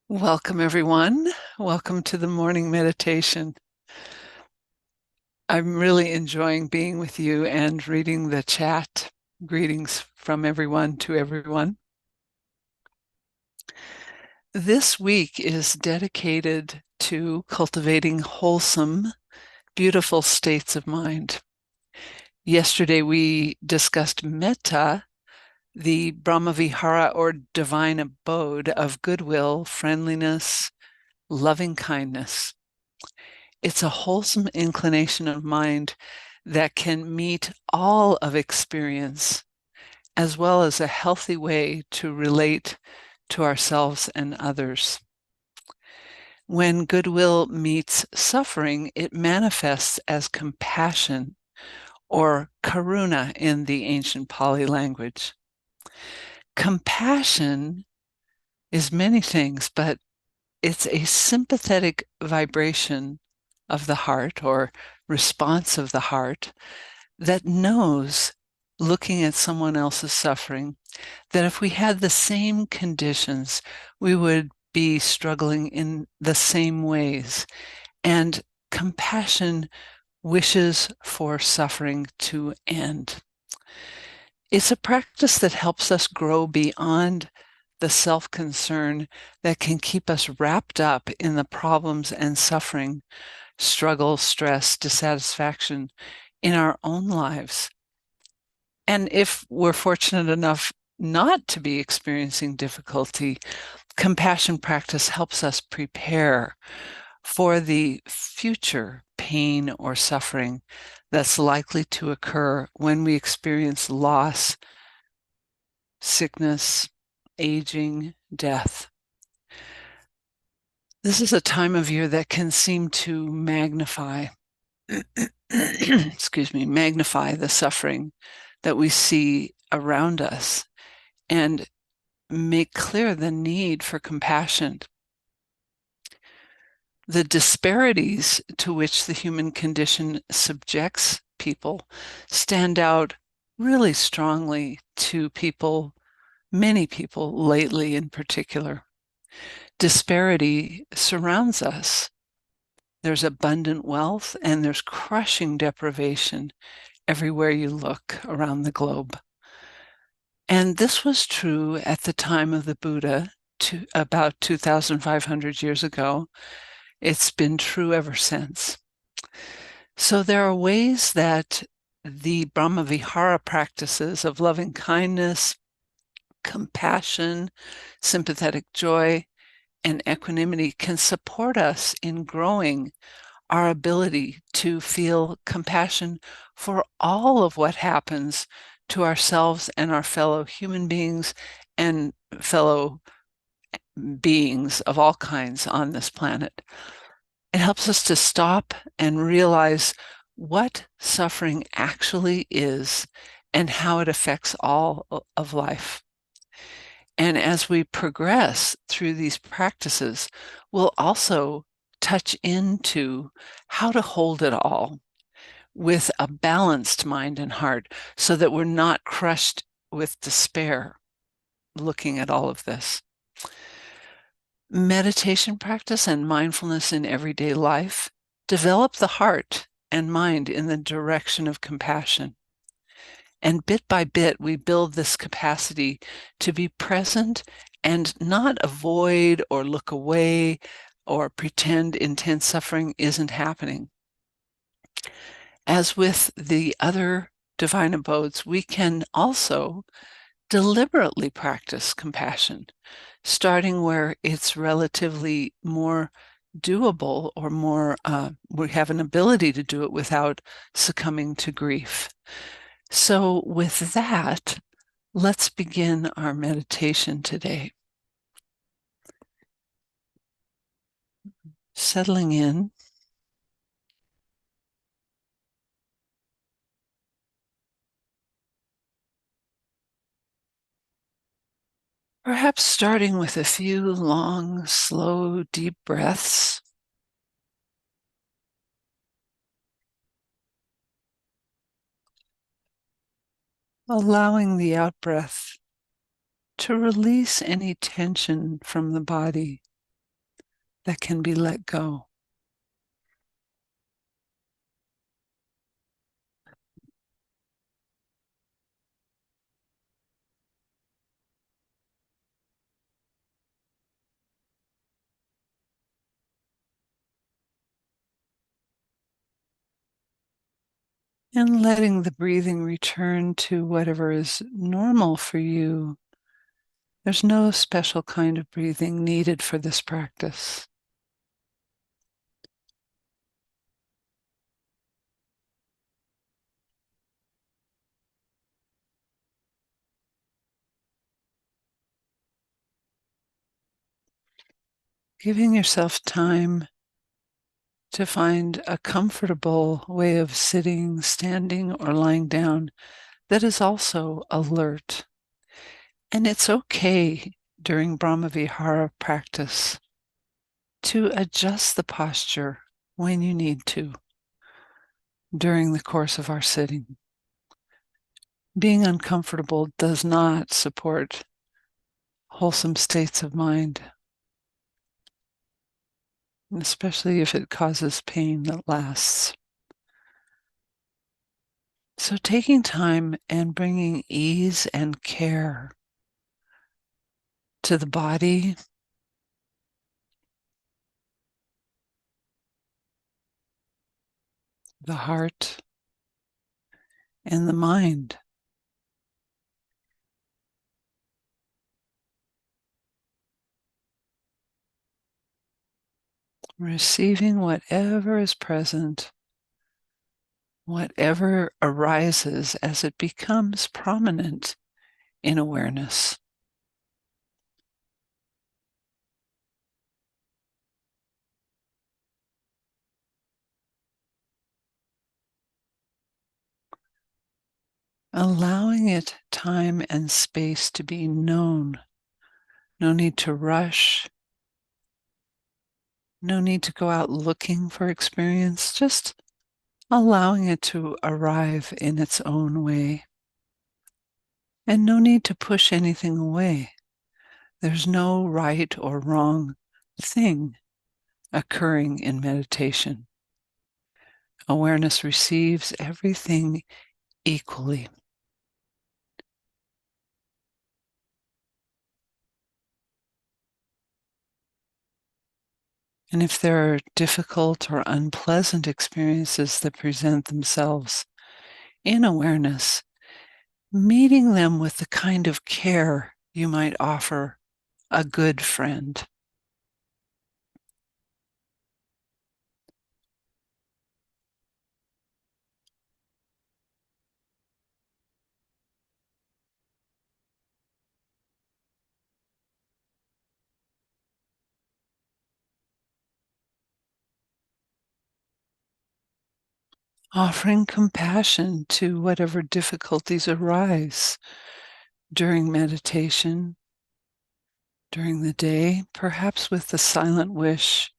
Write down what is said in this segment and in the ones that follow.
Welcome, everyone. Welcome to the morning meditation. I'm really enjoying being with you and reading the chat. Greetings from everyone to everyone. This week is dedicated to cultivating wholesome, beautiful states of mind. Yesterday, we discussed metta, the Brahmavihara or divine abode of goodwill, friendliness, loving kindness. It's a wholesome inclination of mind that can meet all of experience, as well as a healthy way to relate to ourselves and others. When goodwill meets suffering, it manifests as compassion, or karuna in the ancient Pali language. Compassion is many things, but it's a sympathetic vibration of the heart or response of the heart that knows, looking at someone else's suffering, that if we had the same conditions, we would be struggling in the same ways. And compassion wishes for suffering to end. It's a practice that helps us grow beyond the self-concern that can keep us wrapped up in the problems and suffering, struggle, stress, dissatisfaction in our own lives. And if we're fortunate enough not to be experiencing difficulty, compassion practice helps us prepare for the future pain or suffering that's likely to occur when we experience loss, sickness, aging, death. This is a time of year that can seem to magnify, excuse me, magnify the suffering that we see around us and make clear the need for compassion. The disparities to which the human condition subjects people stand out really strongly to people, many people lately in particular. Disparity surrounds us. There's abundant wealth and there's crushing deprivation everywhere you look around the globe. And this was true at the time of the Buddha, about 2,500 years ago. It's been true ever since. So there are ways that the Brahmavihara practices of loving kindness, compassion, sympathetic joy, and equanimity can support us in growing our ability to feel compassion for all of what happens to ourselves and our fellow human beings and fellow beings of all kinds on this planet. It helps us to stop and realize what suffering actually is and how it affects all of life. And as we progress through these practices, we'll also touch into how to hold it all with a balanced mind and heart so that we're not crushed with despair looking at all of this. Meditation practice and mindfulness in everyday life develop the heart and mind in the direction of compassion. And bit by bit, we build this capacity to be present and not avoid or look away or pretend intense suffering isn't happening. As with the other divine abodes, we can also deliberately practice compassion, starting where it's relatively more doable or more, we have an ability to do it without succumbing to grief. So with that, let's begin our meditation today. Settling in. Perhaps starting with a few long, slow, deep breaths. Allowing the out breath to release any tension from the body that can be let go. And letting the breathing return to whatever is normal for you. There's no special kind of breathing needed for this practice. Giving yourself time to find a comfortable way of sitting, standing, or lying down that is also alert. And it's okay during Brahmavihara practice to adjust the posture when you need to during the course of our sitting. Being uncomfortable does not support wholesome states of mind, especially if it causes pain that lasts. So taking time and bringing ease and care to the body, the heart, and the mind. Receiving whatever is present, whatever arises as it becomes prominent in awareness. Allowing it time and space to be known. No need to rush. No need to go out looking for experience, just allowing it to arrive in its own way. And no need to push anything away. There's no right or wrong thing occurring in meditation. Awareness receives everything equally. And if there are difficult or unpleasant experiences that present themselves in awareness, meeting them with the kind of care you might offer a good friend. Offering compassion to whatever difficulties arise during meditation, during the day, perhaps with the silent wish,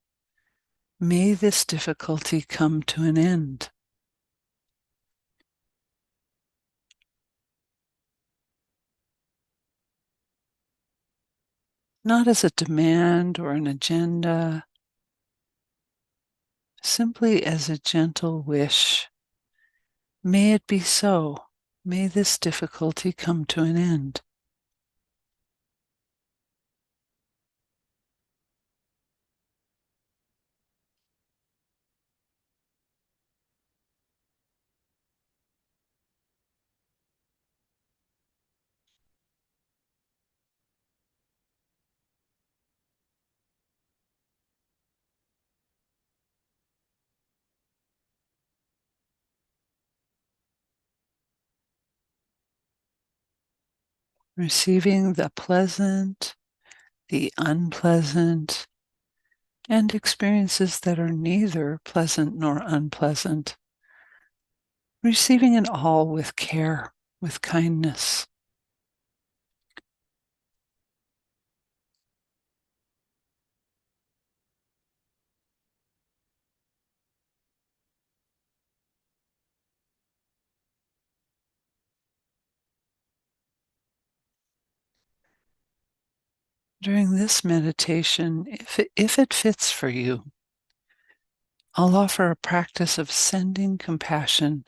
may this difficulty come to an end. Not as a demand or an agenda, simply as a gentle wish. May it be so. May this difficulty come to an end. Receiving the pleasant, the unpleasant, and experiences that are neither pleasant nor unpleasant. Receiving it all with care, with kindness. During this meditation, if it fits for you, I'll offer a practice of sending compassion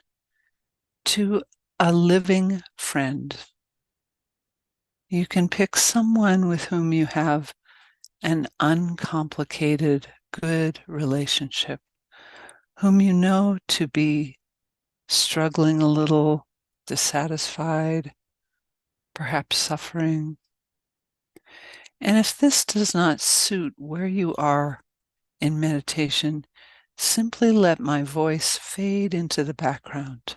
to a living friend. You can pick someone with whom you have an uncomplicated, good relationship, whom you know to be struggling a little, dissatisfied, perhaps suffering. And if this does not suit where you are in meditation, simply let my voice fade into the background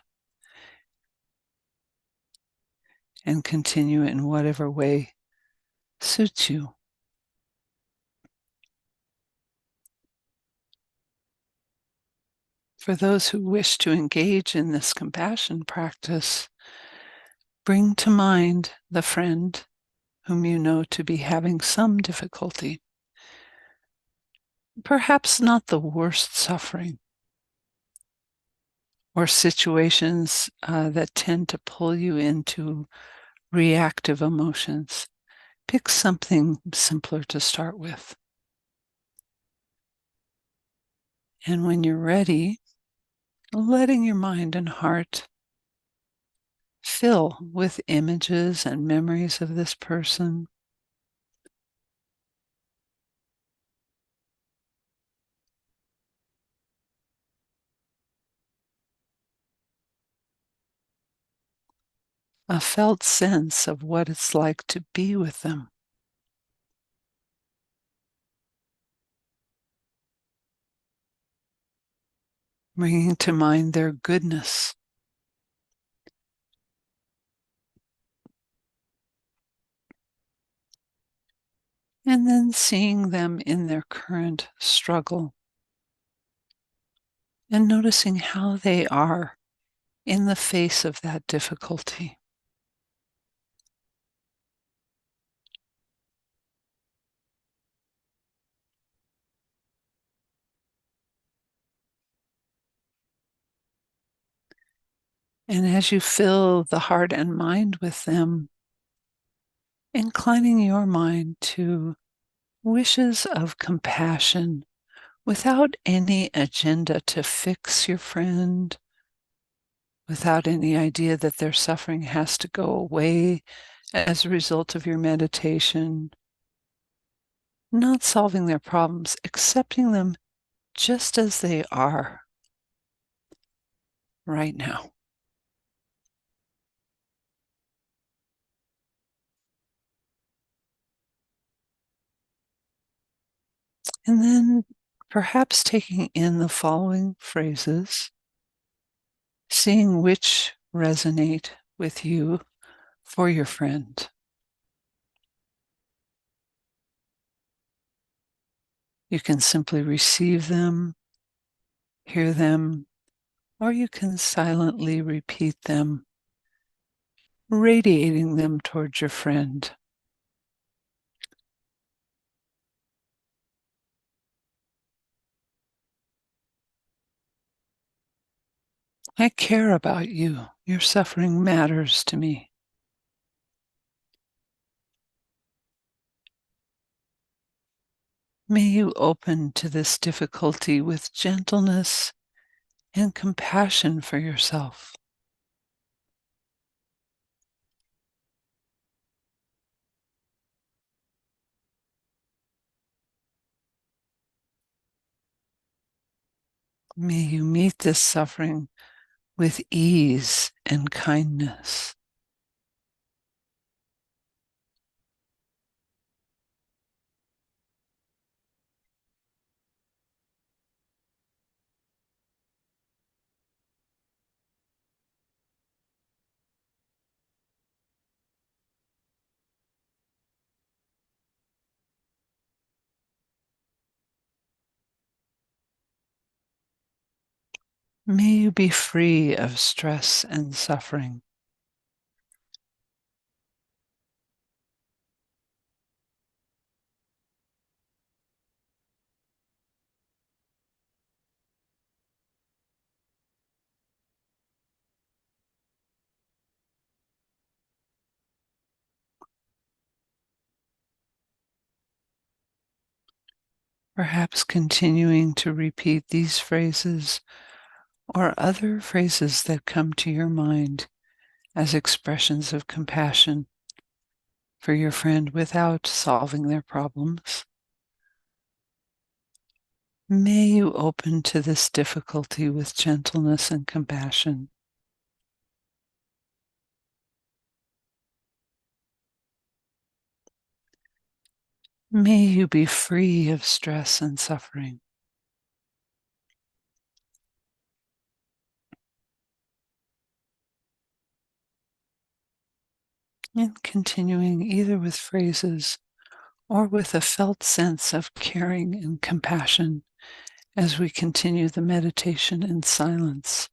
and continue in whatever way suits you. For those who wish to engage in this compassion practice, bring to mind the friend whom you know to be having some difficulty, perhaps not the worst suffering, or situations that tend to pull you into reactive emotions. Pick something simpler to start with. And when you're ready, letting your mind and heart fill with images and memories of this person. A felt sense of what it's like to be with them. Bringing to mind their goodness. And then seeing them in their current struggle and noticing how they are in the face of that difficulty. And as you fill the heart and mind with them, inclining your mind to wishes of compassion without any agenda to fix your friend, without any idea that their suffering has to go away as a result of your meditation, not solving their problems, accepting them just as they are right now. And then perhaps taking in the following phrases, seeing which resonate with you for your friend. You can simply receive them, hear them, or you can silently repeat them, radiating them towards your friend. I care about you. Your suffering matters to me. May you open to this difficulty with gentleness and compassion for yourself. May you meet this suffering with ease and kindness. May you be free of stress and suffering. Perhaps continuing to repeat these phrases or other phrases that come to your mind as expressions of compassion for your friend without solving their problems. May you open to this difficulty with gentleness and compassion. May you be free of stress and suffering. And continuing either with phrases or with a felt sense of caring and compassion as we continue the meditation in silence.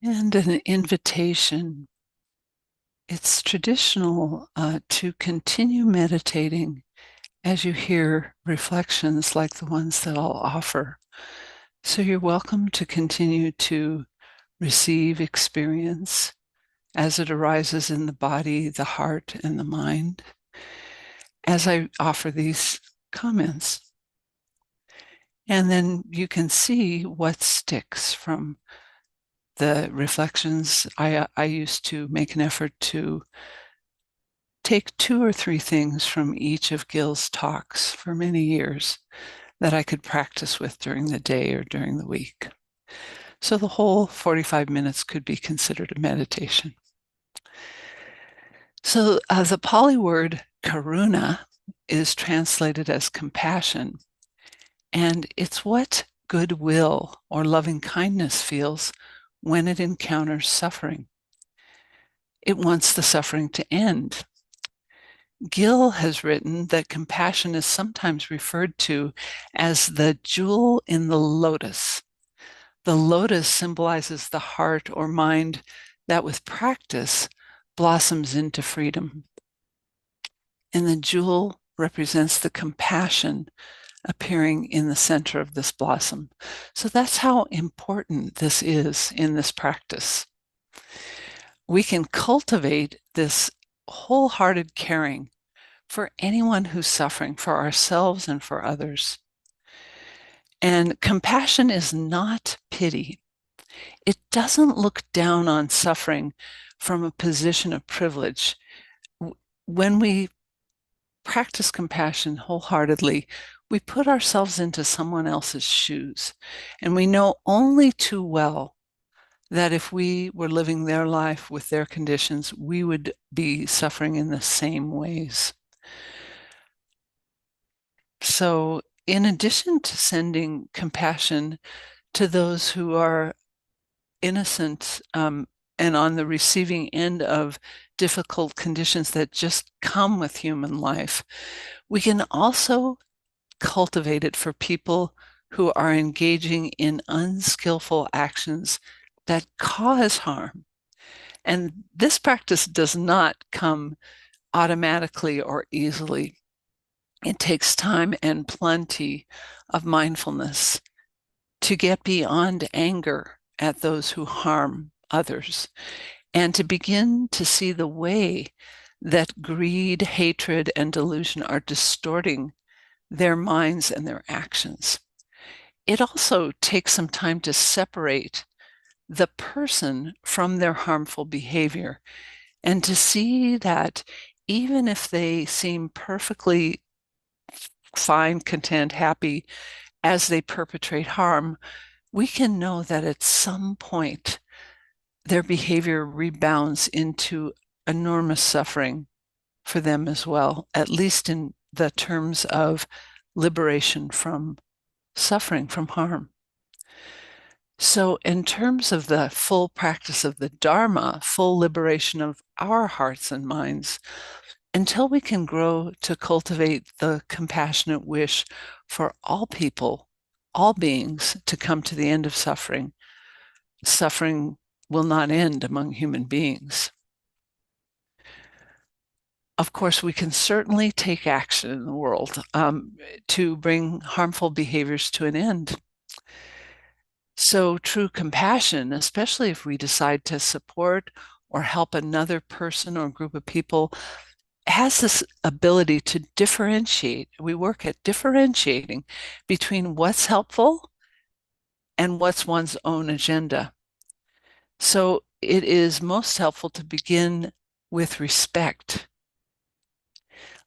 And an invitation. It's traditional to continue meditating as you hear reflections like the ones that I'll offer. So you're welcome to continue to receive experience as it arises in the body, the heart, and the mind as I offer these comments. And then you can see what sticks from the reflections. I used to make an effort to take 2 or 3 things from each of Gil's talks for many years that I could practice with during the day or during the week. So the whole 45 minutes could be considered a meditation. So the Pali word karuna is translated as compassion, and it's what goodwill or loving kindness feels when it encounters suffering. It wants the suffering to end. Gil has written that compassion is sometimes referred to as the jewel in the lotus. The lotus symbolizes the heart or mind that with practice blossoms into freedom. And the jewel represents the compassion appearing in the center of this blossom. So that's how important this is in this practice. We can cultivate this wholehearted caring for anyone who's suffering, for ourselves and for others. And compassion is not pity. It doesn't look down on suffering from a position of privilege. When we practice compassion wholeheartedly, we put ourselves into someone else's shoes. And we know only too well that if we were living their life with their conditions, we would be suffering in the same ways. So, in addition to sending compassion to those who are innocent and on the receiving end of difficult conditions that just come with human life, we can also cultivate it for people who are engaging in unskillful actions that cause harm. And this practice does not come automatically or easily. It takes time and plenty of mindfulness to get beyond anger at those who harm others and to begin to see the way that greed, hatred, and delusion are distorting their minds and their actions. It also takes some time to separate the person from their harmful behavior and to see that even if they seem perfectly fine, content, happy as they perpetrate harm, we can know that at some point their behavior rebounds into enormous suffering for them as well, at least in the terms of liberation from suffering, from harm. So, in terms of the full practice of the Dharma, full liberation of our hearts and minds, until we can grow to cultivate the compassionate wish for all people, all beings to come to the end of suffering, suffering will not end among human beings. Of course, we can certainly take action in the world to bring harmful behaviors to an end. So, true compassion, especially if we decide to support or help another person or group of people, has this ability to differentiate. We work at differentiating between what's helpful and what's one's own agenda. So, it is most helpful to begin with respect,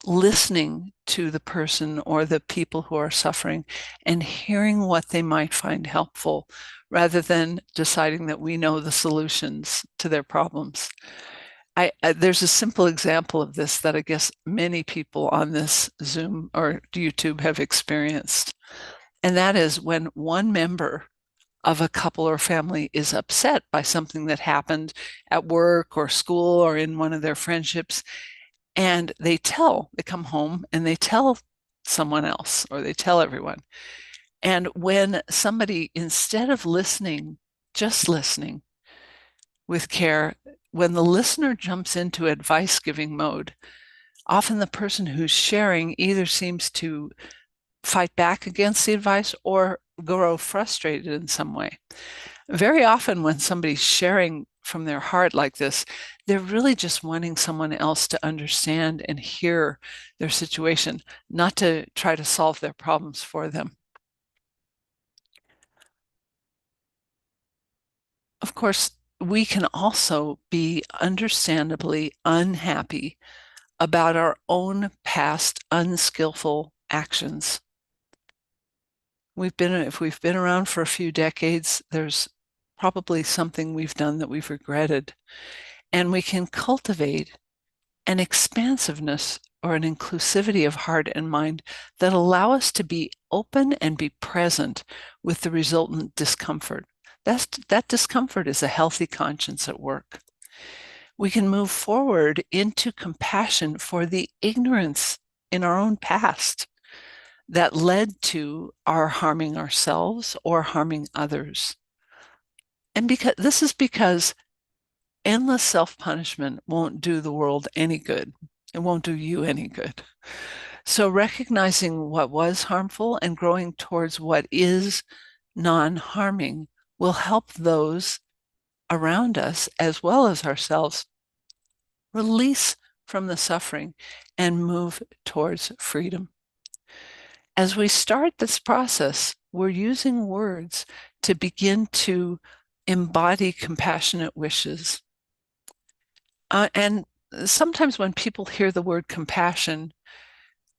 listening to the person or the people who are suffering and hearing what they might find helpful rather than deciding that we know the solutions to their problems. There's a simple example of this that I guess many people on this Zoom or YouTube have experienced. And that is when one member of a couple or family is upset by something that happened at work or school or in one of their friendships, and they come home and they tell someone else or they tell everyone. And when somebody, instead of listening, just listening, with care. When the listener jumps into advice giving mode, often the person who's sharing either seems to fight back against the advice or grow frustrated in some way. Very often, when somebody's sharing from their heart like this, they're really just wanting someone else to understand and hear their situation, not to try to solve their problems for them. Of course, we can also be understandably unhappy about our own past unskillful actions. If we've been around for a few decades, there's probably something we've done that we've regretted. And we can cultivate an expansiveness or an inclusivity of heart and mind that allow us to be open and be present with the resultant discomfort. That discomfort is a healthy conscience at work. We can move forward into compassion for the ignorance in our own past that led to our harming ourselves or harming others. And because endless self-punishment won't do the world any good. It won't do you any good. So recognizing what was harmful and growing towards what is non-harming will help those around us as well as ourselves release from the suffering and move towards freedom. As we start this process, we're using words to begin to embody compassionate wishes. And sometimes when people hear the word compassion,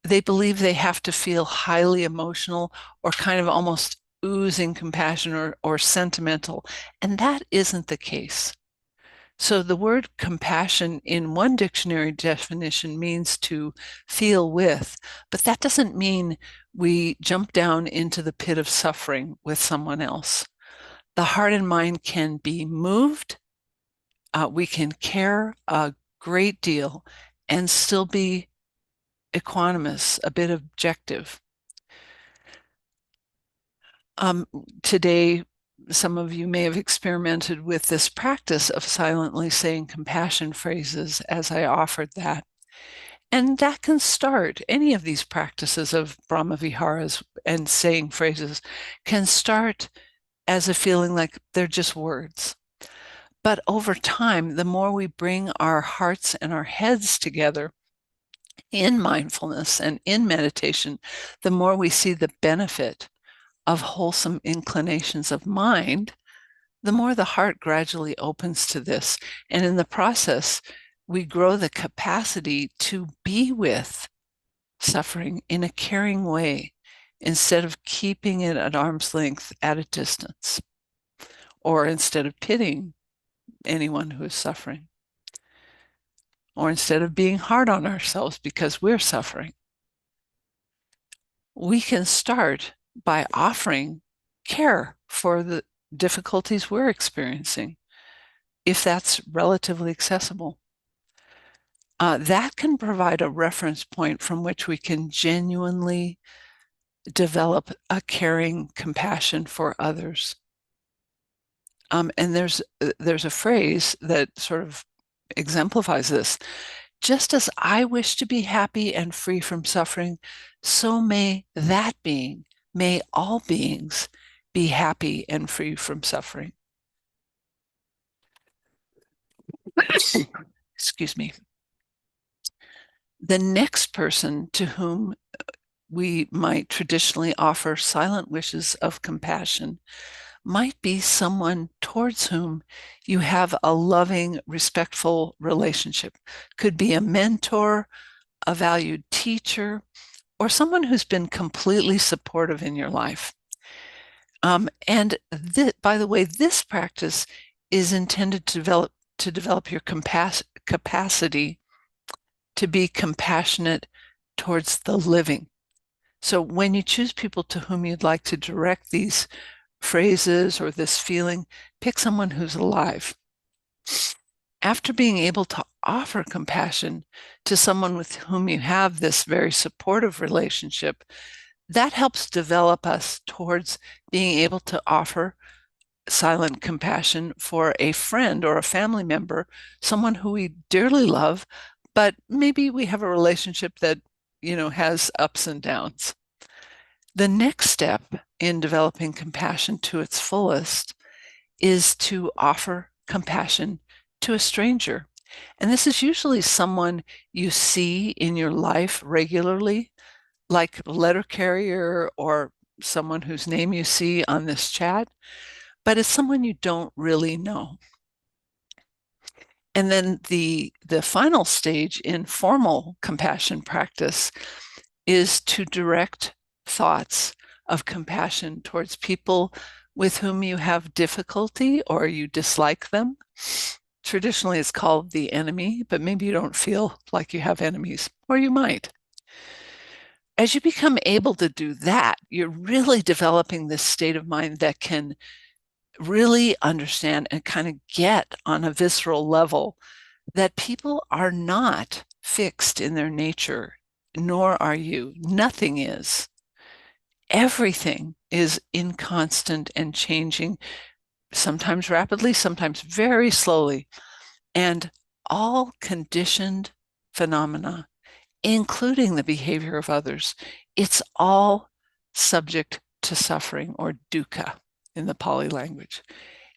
they believe they have to feel highly emotional or kind of almost oozing compassion or sentimental. And that isn't the case. So the word compassion in one dictionary definition means to feel with, but that doesn't mean we jump down into the pit of suffering with someone else. The heart and mind can be moved. We can care a great deal and still be equanimous, a bit objective. Today, some of you may have experimented with this practice of silently saying compassion phrases as I offered that. And that can start, any of these practices of Brahma Viharas and saying phrases can start as a feeling like they're just words. But over time, the more we bring our hearts and our heads together in mindfulness and in meditation, the more we see the benefit of wholesome inclinations of mind, the more the heart gradually opens to this. And in the process, we grow the capacity to be with suffering in a caring way instead of keeping it at arm's length at a distance, or instead of pitying anyone who is suffering, or instead of being hard on ourselves because we're suffering. We can start by offering care for the difficulties we're experiencing, if that's relatively accessible. That can provide a reference point from which we can genuinely develop a caring compassion for others. And there's a phrase that sort of exemplifies this. Just as I wish to be happy and free from suffering, so may that being, may all beings be happy and free from suffering. Excuse me. The next person to whom we might traditionally offer silent wishes of compassion might be someone towards whom you have a loving, respectful relationship. Could be a mentor, a valued teacher, or someone who's been completely supportive in your life. And by the way, this practice is intended to develop your capacity to be compassionate towards the living. So when you choose people to whom you'd like to direct these phrases or this feeling, pick someone who's alive. After being able to offer compassion to someone with whom you have this very supportive relationship, that helps develop us towards being able to offer silent compassion for a friend or a family member, someone who we dearly love, but maybe we have a relationship that, has ups and downs. The next step in developing compassion to its fullest is to offer compassion to a stranger. And this is usually someone you see in your life regularly, like a letter carrier or someone whose name you see on this chat, but it's someone you don't really know. And then the final stage in formal compassion practice is to direct thoughts of compassion towards people with whom you have difficulty or you dislike them. Traditionally, it's called the enemy, but maybe you don't feel like you have enemies, or you might. As you become able to do that, you're really developing this state of mind that can really understand and kind of get on a visceral level that people are not fixed in their nature, nor are you. Nothing is. Everything is inconstant and changing, sometimes rapidly, sometimes very slowly. And all conditioned phenomena, including the behavior of others, it's all subject to suffering, or dukkha in the Pali language.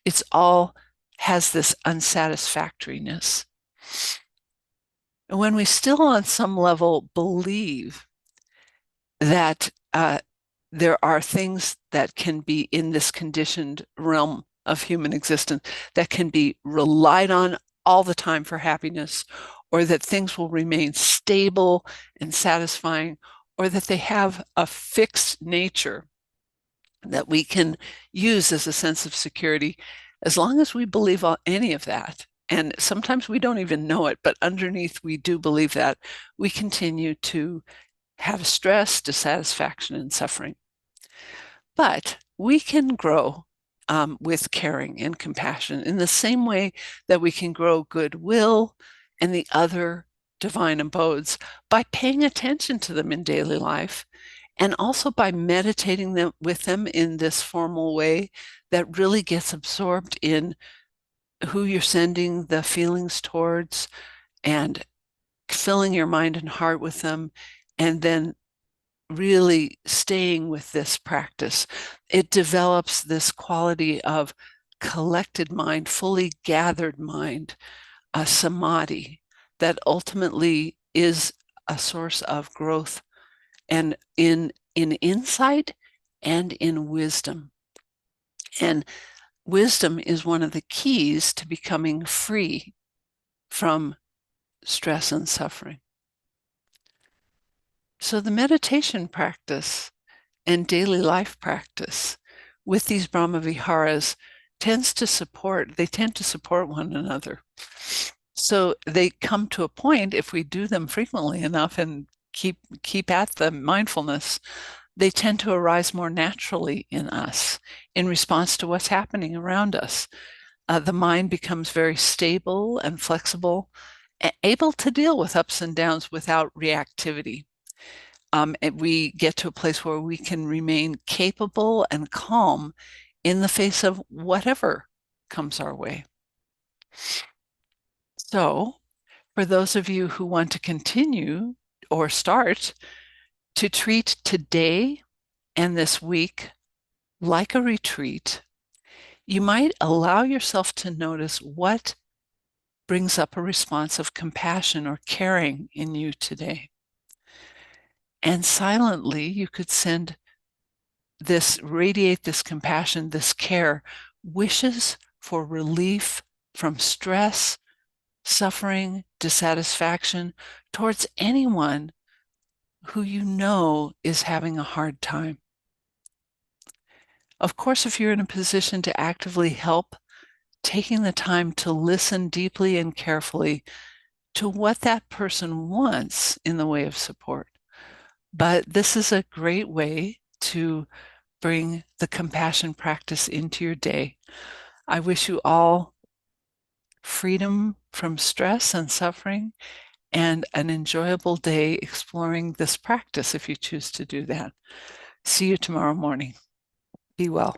It's all has this unsatisfactoriness. And when we still on some level believe that there are things that can be in this conditioned realm of human existence that can be relied on all the time for happiness, or that things will remain stable and satisfying, or that they have a fixed nature that we can use as a sense of security, as long as we believe any of that. And sometimes we don't even know it, but underneath we do believe that, we continue to have stress, dissatisfaction, and suffering. But we can grow with caring and compassion in the same way that we can grow goodwill and the other divine abodes by paying attention to them in daily life, and also by meditating with them in this formal way that really gets absorbed in who you're sending the feelings towards, and filling your mind and heart with them, and then really staying with this practice. It develops this quality of collected mind, fully gathered mind, a samadhi that ultimately is a source of growth and in insight and in wisdom. And wisdom is one of the keys to becoming free from stress and suffering. So the meditation practice and daily life practice with these Brahma Viharas tend to support one another. So they come to a point, if we do them frequently enough and keep at the mindfulness, they tend to arise more naturally in us in response to what's happening around us. The mind becomes very stable and flexible, able to deal with ups and downs without reactivity. We get to a place where we can remain capable and calm in the face of whatever comes our way. So, for those of you who want to continue or start to treat today and this week like a retreat, you might allow yourself to notice what brings up a response of compassion or caring in you today. And silently, you could radiate this compassion, this care, wishes for relief from stress, suffering, dissatisfaction towards anyone who you know is having a hard time. Of course, if you're in a position to actively help, taking the time to listen deeply and carefully to what that person wants in the way of support. But this is a great way to bring the compassion practice into your day. I wish you all freedom from stress and suffering, and an enjoyable day exploring this practice if you choose to do that. See you tomorrow morning. Be well.